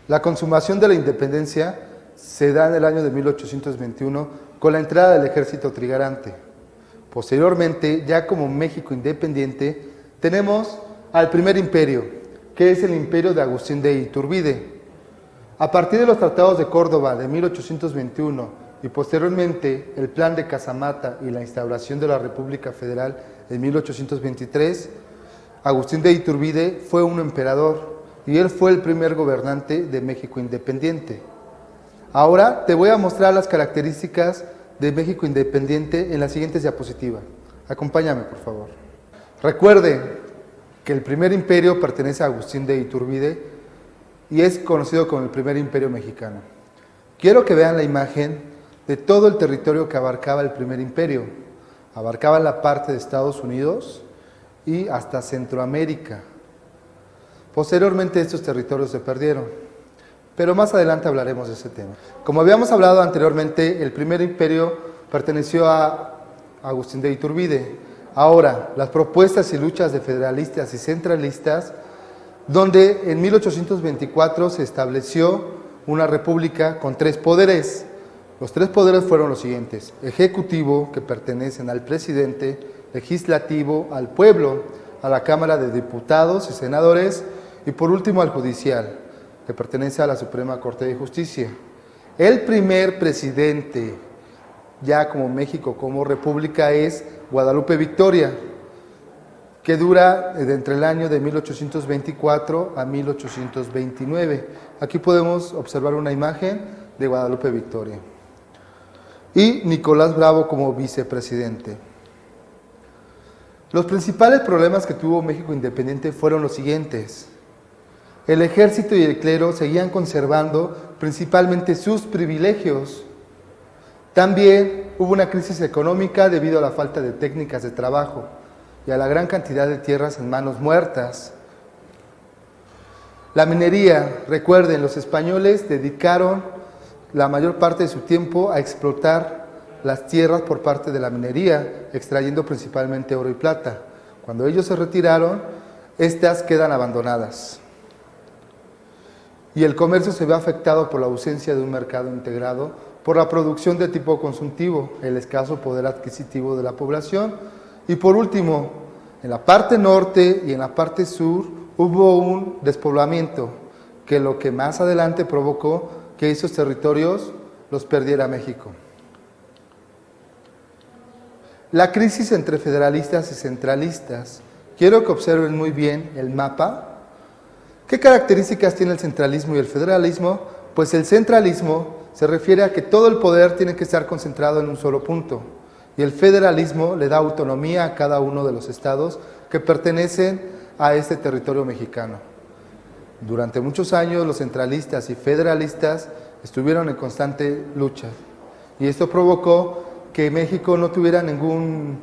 La consumación de la independencia se da en el año de 1821 con la entrada del ejército trigarante. Posteriormente, ya como México independiente, tenemos al primer imperio, que es el imperio de Agustín de Iturbide. A partir de los tratados de Córdoba de 1821 y posteriormente el plan de Casamata y la instauración de la República Federal en 1823, Agustín de Iturbide fue un emperador y él fue el primer gobernante de México independiente. Ahora te voy a mostrar las características de México independiente en la siguiente diapositiva. Acompáñame, por favor. Recuerden que el primer imperio pertenece a Agustín de Iturbide y es conocido como el primer imperio mexicano. Quiero que vean la imagen de todo el territorio que abarcaba el primer imperio. Abarcaba la parte de Estados Unidos y hasta Centroamérica. Posteriormente estos territorios se perdieron, pero más adelante hablaremos de ese tema. Como habíamos hablado anteriormente, el primer imperio perteneció a Agustín de Iturbide. Ahora, las propuestas y luchas de federalistas y centralistas, donde en 1824 se estableció una república con 3 poderes. Los 3 poderes fueron los siguientes: ejecutivo, que pertenecen al presidente; legislativo, al pueblo, a la Cámara de Diputados y Senadores; y por último al judicial, que pertenece a la Suprema Corte de Justicia. El primer presidente, ya como México, como república, es Guadalupe Victoria, que dura entre el año de 1824 a 1829. Aquí podemos observar una imagen de Guadalupe Victoria. Y Nicolás Bravo como vicepresidente. Los principales problemas que tuvo México independiente fueron los siguientes. El ejército y el clero seguían conservando principalmente sus privilegios. También hubo una crisis económica debido a la falta de técnicas de trabajo y a la gran cantidad de tierras en manos muertas. La minería, recuerden, los españoles dedicaron la mayor parte de su tiempo a explotar las tierras por parte de la minería, extrayendo principalmente oro y plata. Cuando ellos se retiraron, estas quedan abandonadas. Y el comercio se ve afectado por la ausencia de un mercado integrado, por la producción de tipo consultivo, el escaso poder adquisitivo de la población. Y por último, en la parte norte y en la parte sur hubo un despoblamiento, que lo que más adelante provocó que esos territorios los perdiera México. La crisis entre federalistas y centralistas. Quiero que observen muy bien el mapa. ¿Qué características tiene el centralismo y el federalismo? Pues el centralismo se refiere a que todo el poder tiene que estar concentrado en un solo punto, y el federalismo le da autonomía a cada uno de los estados que pertenecen a este territorio mexicano. Durante muchos años los centralistas y federalistas estuvieron en constante lucha, y esto provocó que México no tuviera ningún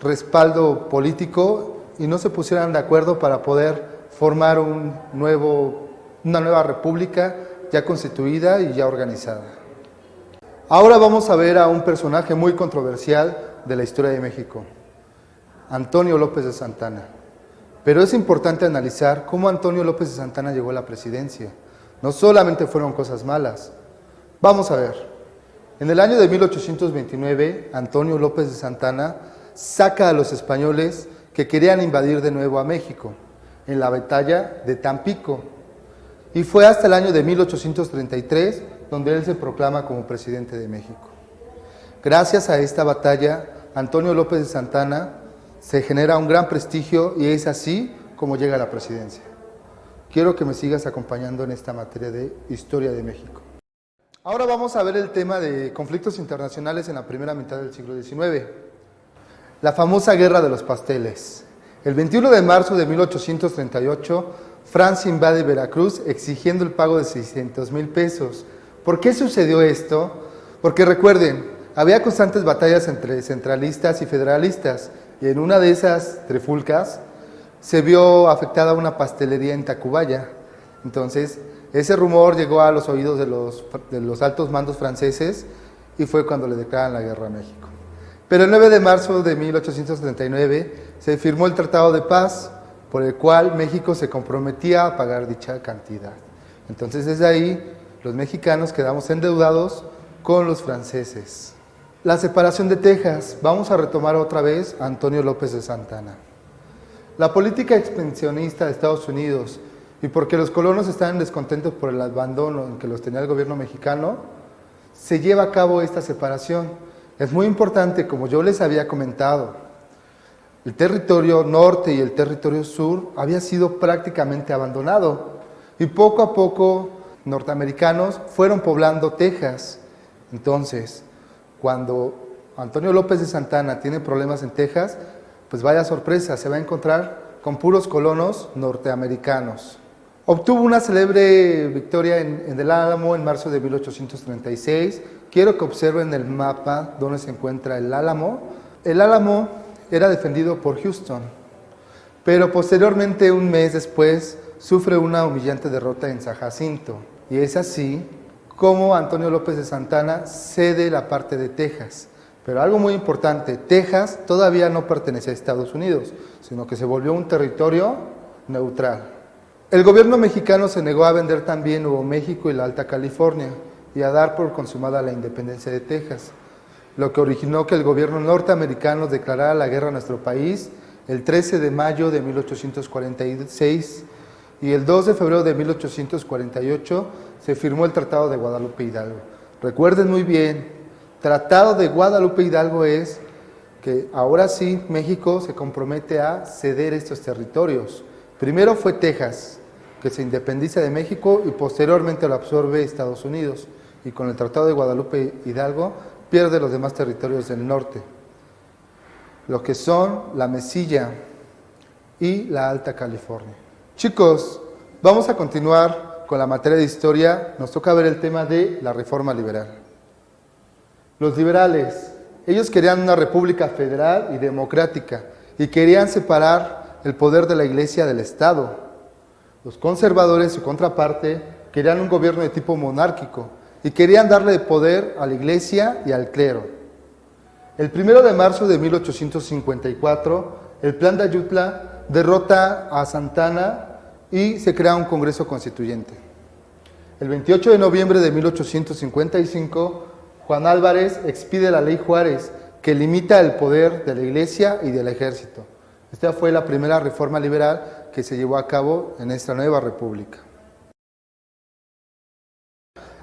respaldo político y no se pusieran de acuerdo para poder formar una nueva república ya constituida y ya organizada. Ahora vamos a ver a un personaje muy controversial de la historia de México, Antonio López de Santana. Pero es importante analizar cómo Antonio López de Santana llegó a la presidencia. No solamente fueron cosas malas. Vamos a ver. En el año de 1829, Antonio López de Santana saca a los españoles que querían invadir de nuevo a México en la batalla de Tampico, y fue hasta el año de 1833 donde él se proclama como presidente de México. Gracias a esta batalla, Antonio López de Santana se genera un gran prestigio y es así como llega a la presidencia. Quiero que me sigas acompañando en esta materia de historia de México. Ahora vamos a ver el tema de conflictos internacionales en la primera mitad del siglo XIX. La famosa Guerra de los Pasteles. El 21 de marzo de 1838, Francia invade Veracruz exigiendo el pago de 600,000 pesos. ¿Por qué sucedió esto? Porque recuerden, había constantes batallas entre centralistas y federalistas, y en una de esas trifulcas se vio afectada una pastelería en Tacubaya. Entonces, ese rumor llegó a los oídos de los altos mandos franceses y fue cuando le declaran la guerra a México. Pero el 9 de marzo de 1839 se firmó el Tratado de Paz, por el cual México se comprometía a pagar dicha cantidad. Entonces desde ahí los mexicanos quedamos endeudados con los franceses. La separación de Texas. Vamos a retomar otra vez a Antonio López de Santana. La política expansionista de Estados Unidos y porque los colonos estaban descontentos por el abandono en que los tenía el gobierno mexicano, se lleva a cabo esta separación. Es muy importante, como yo les había comentado, el territorio norte y el territorio sur había sido prácticamente abandonado y poco a poco norteamericanos fueron poblando Texas. Entonces, cuando Antonio López de Santana tiene problemas en Texas, pues vaya sorpresa, se va a encontrar con puros colonos norteamericanos. Obtuvo una célebre victoria en el Álamo en marzo de 1836. Quiero que observen el mapa donde se encuentra el Álamo. El Álamo era defendido por Houston, pero posteriormente, un mes después, sufre una humillante derrota en San Jacinto. Y es así como Antonio López de Santana cede la parte de Texas. Pero algo muy importante, Texas todavía no pertenecía a Estados Unidos, sino que se volvió un territorio neutral. El gobierno mexicano se negó a vender también Nuevo México y la Alta California y a dar por consumada la independencia de Texas, lo que originó que el gobierno norteamericano declarara la guerra a nuestro país el 13 de mayo de 1846 y el 2 de febrero de 1848 se firmó el Tratado de Guadalupe Hidalgo. Recuerden muy bien, Tratado de Guadalupe Hidalgo es que ahora sí México se compromete a ceder estos territorios. Primero fue Texas, que se independiza de México y posteriormente lo absorbe Estados Unidos. Y con el Tratado de Guadalupe Hidalgo pierde los demás territorios del norte, lo que son la Mesilla y la Alta California. Chicos, vamos a continuar con la materia de historia. Nos toca ver el tema de la reforma liberal. Los liberales, ellos querían una república federal y democrática y querían separar el poder de la Iglesia del Estado. Los conservadores, su contraparte, querían un gobierno de tipo monárquico y querían darle poder a la Iglesia y al clero. El 1 de marzo de 1854, el Plan de Ayutla derrota a Santana y se crea un Congreso Constituyente. El 28 de noviembre de 1855, Juan Álvarez expide la Ley Juárez, que limita el poder de la Iglesia y del Ejército. Esta fue la primera reforma liberal que se llevó a cabo en esta nueva república.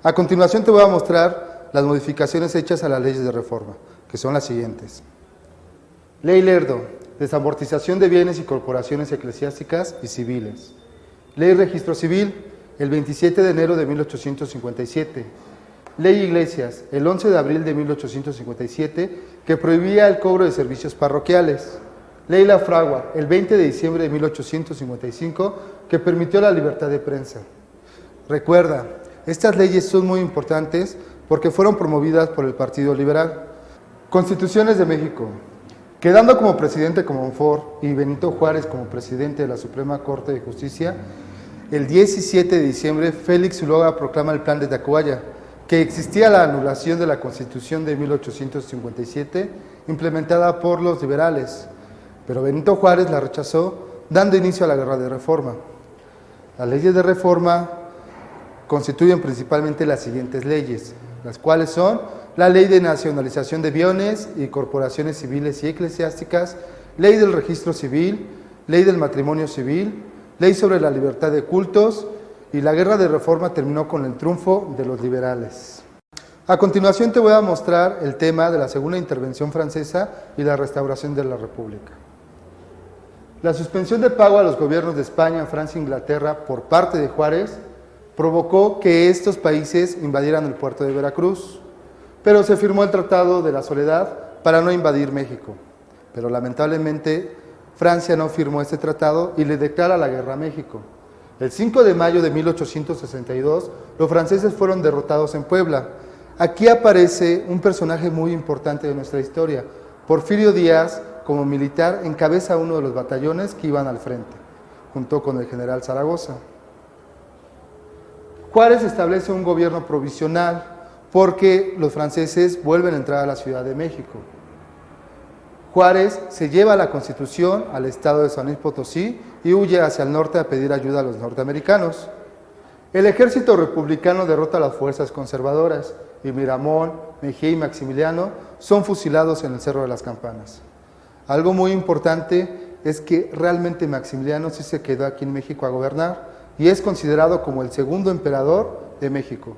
A continuación te voy a mostrar las modificaciones hechas a las leyes de reforma, que son las siguientes. Ley Lerdo, desamortización de bienes y corporaciones eclesiásticas y civiles. Ley Registro Civil, el 27 de enero de 1857. Ley Iglesias, el 11 de abril de 1857, que prohibía el cobro de servicios parroquiales. Ley La Fragua, el 20 de diciembre de 1855, que permitió la libertad de prensa. Recuerda, estas leyes son muy importantes porque fueron promovidas por el Partido Liberal. Constituciones de México. Quedando como presidente Comonfort y Benito Juárez como presidente de la Suprema Corte de Justicia, el 17 de diciembre Félix Ulloa proclama el Plan de Tacubaya, que existía la anulación de la Constitución de 1857 implementada por los liberales, pero Benito Juárez la rechazó, dando inicio a la Guerra de Reforma. Las leyes de reforma constituyen principalmente las siguientes leyes, las cuales son la Ley de Nacionalización de Bienes y Corporaciones Civiles y Eclesiásticas, Ley del Registro Civil, Ley del Matrimonio Civil, Ley sobre la Libertad de Cultos, y la Guerra de Reforma terminó con el triunfo de los liberales. A continuación te voy a mostrar el tema de la Segunda Intervención Francesa y la restauración de la República. La suspensión de pago a los gobiernos de España, Francia e Inglaterra por parte de Juárez provocó que estos países invadieran el puerto de Veracruz, pero se firmó el Tratado de la Soledad para no invadir México. Pero lamentablemente Francia no firmó este tratado y le declara la guerra a México. El 5 de mayo de 1862, los franceses fueron derrotados en Puebla. Aquí aparece un personaje muy importante de nuestra historia. Porfirio Díaz, como militar, encabeza uno de los batallones que iban al frente, junto con el general Zaragoza. Juárez establece un gobierno provisional porque los franceses vuelven a entrar a la Ciudad de México. Juárez se lleva la Constitución al estado de San Luis Potosí y huye hacia el norte a pedir ayuda a los norteamericanos. El ejército republicano derrota a las fuerzas conservadoras y Miramón, Mejía y Maximiliano son fusilados en el Cerro de las Campanas. Algo muy importante es que realmente Maximiliano sí se quedó aquí en México a gobernar y es considerado como el segundo emperador de México.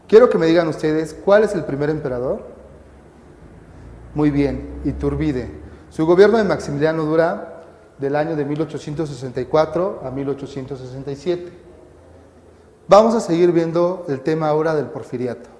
Quiero que me digan ustedes, ¿cuál es el primer emperador? Muy bien, Iturbide. Su gobierno de Maximiliano dura del año de 1864 a 1867. Vamos a seguir viendo el tema ahora del porfiriato.